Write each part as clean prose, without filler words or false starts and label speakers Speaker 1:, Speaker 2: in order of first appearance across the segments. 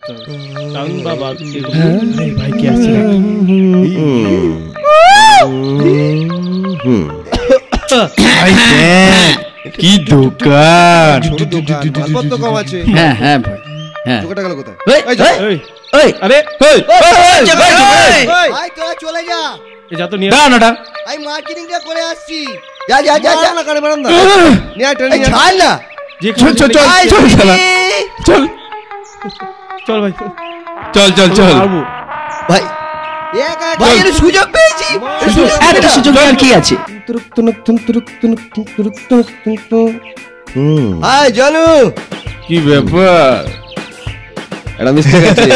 Speaker 1: Town বাবা
Speaker 2: ভাই কি আসছে কি দোকান
Speaker 3: কত কম আছে?
Speaker 4: হ্যাঁ হ্যাঁ ভাই হ্যাঁ
Speaker 3: টাকা গেল কোথায়?
Speaker 1: আরে
Speaker 3: ভাই তোরা চলে যা,
Speaker 1: এ যা তো নিয়ে
Speaker 2: দাঁড়াটা
Speaker 3: আমি মার্কেটিংটা করে আসছি। যা যা যা যা না, কানে মারান না, নিয়ে আয় ট্রেন, ছাড় না।
Speaker 2: চল চল চল চল শালা চল
Speaker 1: চল ভাই
Speaker 2: চল চল চল
Speaker 1: পারবো।
Speaker 3: ভাই ভাই এর সুযোগ পেয়েছি।
Speaker 4: একটা সুযোগ আর কি আছে?
Speaker 3: হাই জানু,
Speaker 2: কি ব্যাপার
Speaker 3: এটা মিস্টেক আছে।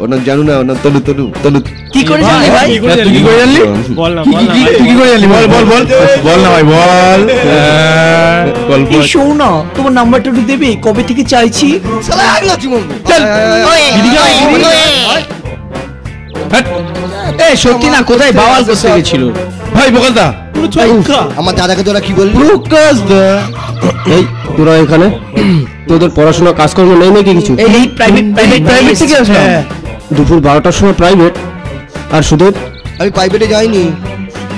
Speaker 3: ওর নাম জানু না, ওর নাম তনু তনু তনু।
Speaker 4: কি করে জানলি ভাই?
Speaker 2: তুই কি করে জানলি
Speaker 1: বল না
Speaker 2: তুই কি করে জানলি বল বল বল বল না ভাই বল গল্প
Speaker 4: এই শোন না, তোমার নাম্বারটা একটু দেবে? কবে থেকে চাইছি।
Speaker 3: শালা আগলা জীবন।
Speaker 4: এই সত্যি না, কোথায় বাওয়াল করতে গেছিল?
Speaker 2: ভাই বকালদা
Speaker 3: আমার দাদাকে তোরা কি বললি?
Speaker 2: প্রকাশ দা
Speaker 5: এই তোরা এখানে তোদের পড়াশোনা কাজকর্ম নেই নাকি কিছু?
Speaker 4: এই প্রাইভেট
Speaker 5: প্রাইভেট থেকে আসলাম দুপুর 12টার সময় প্রাইভেট। আর সুদেব
Speaker 3: আমি প্রাইভেটে যাইনি,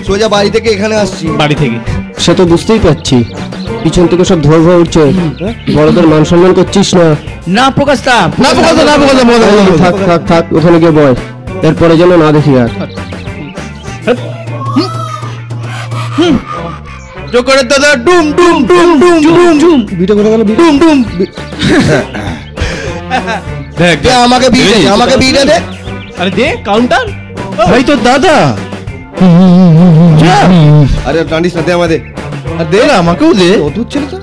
Speaker 3: সোজা বাড়ি থেকে এখানে আসছি।
Speaker 1: বাড়ি থেকে
Speaker 5: সে তো বুঝতেই পারছি, পিছন থেকে সব ধোয়া ধোয়া উঠছে, বড়দের মান সম্মান করছিস না।
Speaker 4: না প্রকাশ দা,
Speaker 2: না বকালদা না বকালদা
Speaker 5: থাক থাক থাক ওখানে গিয়ে বয়, এরপরে যেন না দেখি আর।
Speaker 2: জোকরের দাদা ডুম ডুম ডুম ডুম ডুম ডুম
Speaker 5: ভিডিও করে গেল
Speaker 2: ডুম ডুম দেখ
Speaker 3: দে আমাকে বিয়ে দে, আমাকে বিয়ে দে।
Speaker 1: আরে দে কাউন্টার
Speaker 2: ভাই তোর দাদা
Speaker 3: আরে টানিস না, দে আমাদের।
Speaker 2: আর দে না আমাকেও দে
Speaker 3: অদ্ভুত ছেলে তো।